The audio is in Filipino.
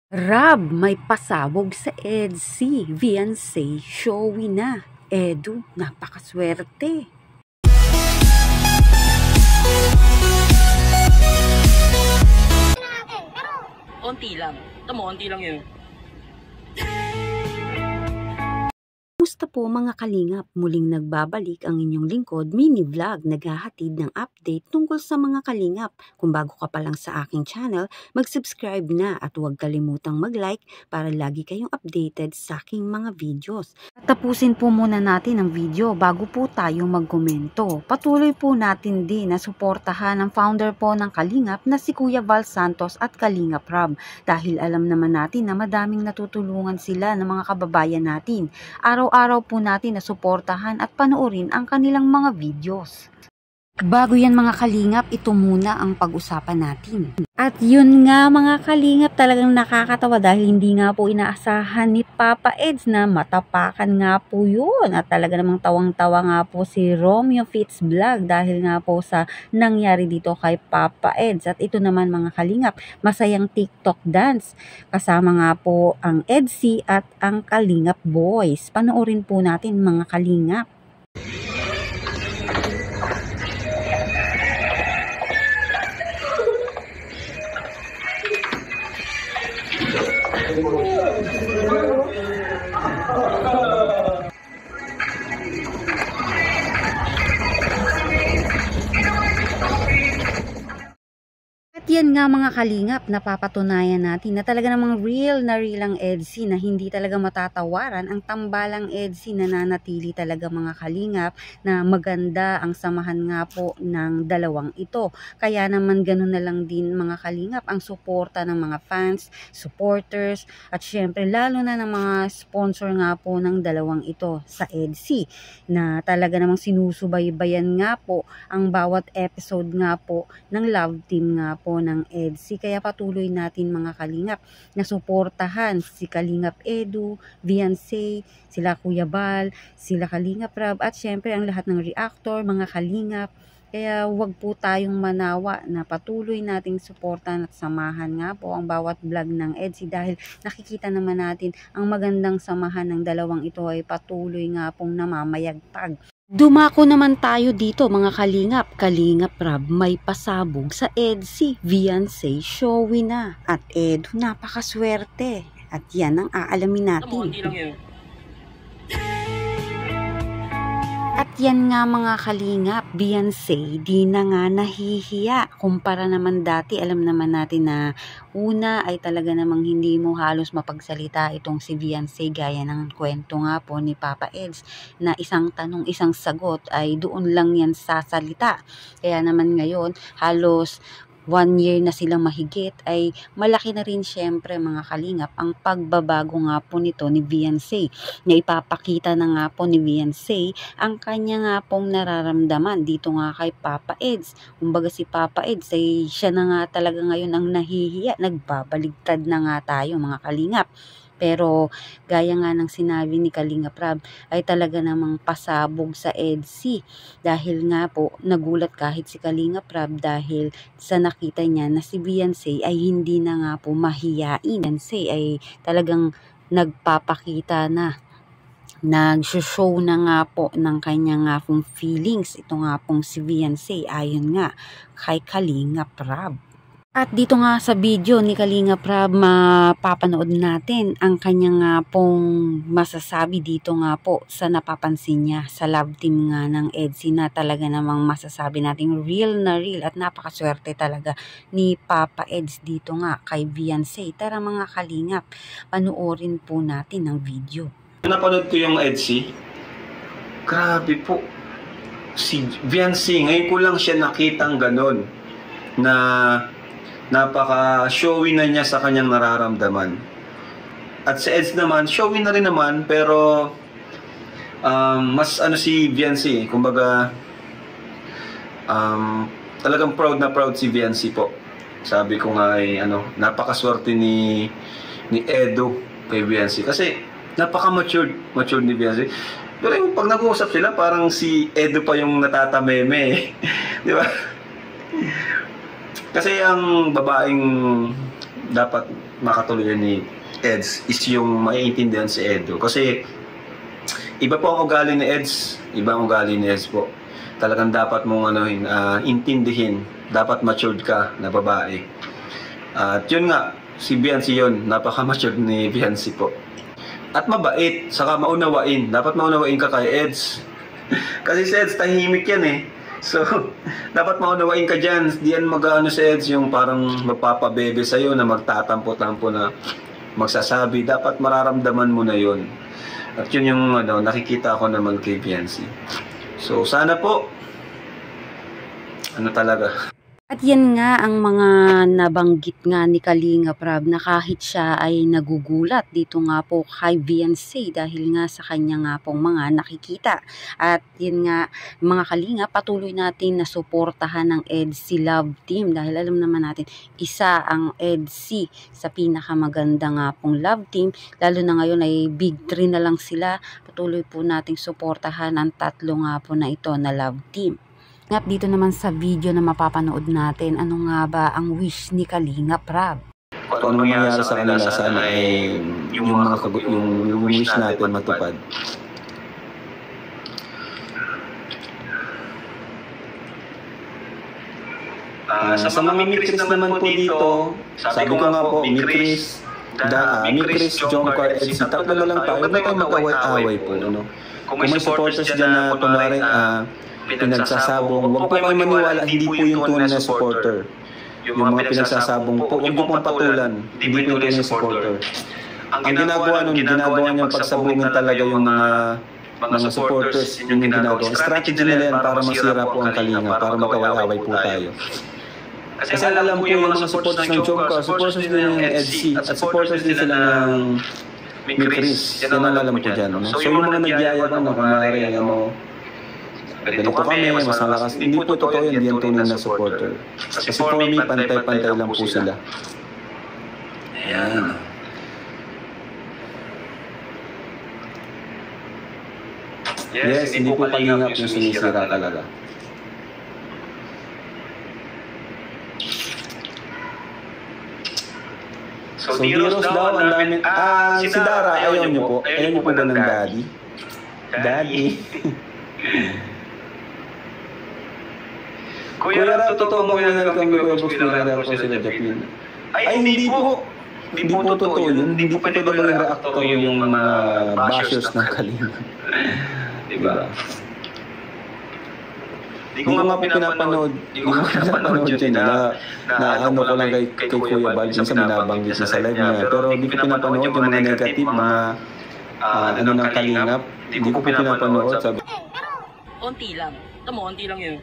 Rab, may pasabog sa EDSI. Viansay, showy na. Edu, napakaswerte. Onti lang. Tamo, onti lang yun. Kumusta po mga kalingap? Muling nagbabalik ang inyong lingkod mini vlog naghahatid ng update tungkol sa mga kalingap. Kung bago ka pa lang sa aking channel, mag-subscribe na at huwag kalimutang mag-like para lagi kayong updated sa aking mga videos. Tapusin po muna natin ang video bago po tayo magkomento. Patuloy po natin din na suportahan ang founder po ng Kalingap na si Kuya Val Santos at Kalingap Rab dahil alam naman natin na madaming natutulungan sila ng mga kababayan natin. Araw-araw po natin na suportahan at panoorin ang kanilang mga videos. Bago yan mga kalingap, ito muna ang pag-usapan natin. At yun nga mga kalingap, talagang nakakatawa dahil hindi nga po inaasahan ni Papa Eds na matapakan nga po yun. At talaga namang tawang-tawa nga po si Romeo Fitz Vlog dahil nga po sa nangyari dito kay Papa Eds. At ito naman mga kalingap, masayang TikTok dance. Kasama nga po ang Edsy at ang Kalingap Boys. Panoorin po natin mga kalingap. At yan nga mga kalingap, napapatunayan natin na talaga namang real ang EDSI na hindi talaga matatawaran ang tambalang EDSI na nanatili talaga mga kalingap na maganda ang samahan nga po ng dalawang ito. Kaya naman ganun na lang din mga kalingap ang suporta ng mga fans, supporters at syempre lalo na ng mga sponsor nga po ng dalawang ito sa EDSI na talaga namang sinusubaybayan nga po ang bawat episode nga po ng Love Team nga po ng EDSI. Kaya patuloy natin mga kalingap na suportahan si Kalingap Edu, Viansay, sila Kuya Bal, sila Kalingap Rab at syempre ang lahat ng reactor, mga kalingap. Kaya wag po tayong manawa na patuloy nating suportahan at samahan nga po ang bawat vlog ng EDSI dahil nakikita naman natin ang magandang samahan ng dalawang ito ay patuloy nga pong namamayagpag. Dumako naman tayo dito mga kalingap. Kalingap Rab, may pasabog sa EDSI. Viansay, showy na. At Edu, napakaswerte. At yan ang aalamin natin. Tamo, onti lang yun. At yan nga mga kalingap, Viansay, di na nga nahihiya. Kumpara naman dati, alam naman natin na una ay talaga namang hindi mo halos mapagsalita itong si Viansay gaya ng kwento nga po ni Papa Eds na isang tanong, isang sagot ay doon lang yan sasalita. Kaya naman ngayon, halos 1 year na silang mahigit ay malaki na rin syempre mga kalingap ang pagbabago nga po nito ni Viansay na ipapakita na nga po ni Viansay ang kanya nga pong nararamdaman dito nga kay Papa Eds. Kumbaga si Papa Eds ay siya na nga talaga ngayon ang nahihiya, nagbabaligtad na nga tayo mga kalingap. Pero gaya nga ng sinabi ni Kalingap Rab ay talaga namang pasabog sa EDSI dahil nga po nagulat kahit si Kalingap Rab dahil sa nakita niya na si Viansay ay hindi na nga po mahiyain. Viansay ay talagang nagpapakita na, nag-show na nga po ng kanya nga pong feelings. Ito nga pong si Viansay ayon nga kay Kalingap Rab. At dito nga sa video ni Kalingap Rab, mapapanood natin ang kanya nga pong masasabi dito nga po sa napapansin niya sa love team nga ng EDSI na talaga namang masasabi natin real na real at napakaswerte talaga ni Papa Eds dito nga kay Viansay. Tara mga kalingap, panoorin po natin ang video. Napanood ko yung EDSI, grabe po. Si Viansay, ngayon ko lang siya nakitang ganon na napaka-showy na niya sa kanyang nararamdaman. At sa Eds naman, showy na rin naman, pero mas ano si Viansay, kumbaga talagang proud na proud si Viansay po. Sabi ko nga ay napakaswerte ni Edu kay Viansay kasi napaka-matured ni Viansay. Pero yung pag nag-uusap sila, parang si Edu pa yung natatameme. Di ba? Kasi ang babaeng dapat makatuloy ni Eds is yung maiintindihan si Edo. Kasi iba po ang ugali ni Eds, iba ang ugali ni Eds po. Talagang dapat mong intindihin, dapat matured ka na babae. At yun nga, si Biancy yun, napaka-matured ni Biancy po. At mabait, saka maunawain. Dapat maunawain ka kay Eds. Kasi si Eds, tahimik yan eh. So, dapat maunawain ka dyan. Di yan mag-ano si Eds, yung parang magpapabebe sa'yo na magtatampo-tampo na magsasabi. Dapat mararamdaman mo na yun. At yun yung nakikita ko naman kay Biancy. So, sana po, talaga. At yan nga ang mga nabanggit nga ni Kalinga Prab na kahit siya ay nagugulat dito nga po kay Biancy dahil nga sa kanya nga pong mga nakikita. At yan nga mga Kalinga, patuloy natin na suportahan ng EDSI Love Team dahil alam naman natin isa ang EDSI sa pinakamaganda nga pong Love Team. Lalo na ngayon ay Big 3 na lang sila. Patuloy po nating suportahan ang tatlo nga po na ito na Love Team. At dito naman sa video na mapapanood natin, ano nga ba ang wish ni Kalinga Prab? Kung ano mangyayari sa kanila, sana ay yung wish natin matupad. Sa mga Mikris naman po dito, sabi ko nga po, Mikris, Jomcar, Eds, tatlo na lang tayo. Huwag na tayo mag-away-away po. Kung may supporters dyan na kunwari, pinagsasabong, huwag po kayo maniwala, hindi po yung tunay na supporter. Yung mga pinagsasabong po, huwag po pong patulan, hindi po yung tunay na supporter. Ang ginagawa niyang pagsabungin talaga yung mga supporters, yung ginagawa. Strategy nila yan para masira po ang Kalinga, para magkaway-away po tayo. Kasi alam po yung mga supporters ng Jomcar, supporters din ng EDSI, at supporters din sila ng Mikris. Yan ang alam ko dyan. So yung mga nagyayabang na kunwari, ganito kami, mas malakas. Hindi po totoo yun, hindi yan tunay na supporter. Kasi for me, pantay-pantay lang po sila. Ayan. Yes, hindi po Kalingap yung sinisira talaga. So, Diros daw, ang dami. Si Dara, ayaw niyo po. Ayaw niyo po ba ng daddy? Daddy. Kuya Rap, totoo bang nangyari kang Kuya Brooks nila po sila Jacqueline? Ay, hindi po. Hindi po totoo yun. Hindi po pwede maging reactor yung mga bashers ng Kalinga. Diba? Hindi ko nga po pinapanood. Hindi ko nga pinapanood yun na ano ko lang kay Kuya Bal. Minsan minabanggit na sa live niya. Pero hindi ko pinapanood yung mga negative, mga ng Kalingap. Hindi ko pinapanood. Onti lang. Tamo, onti lang yun.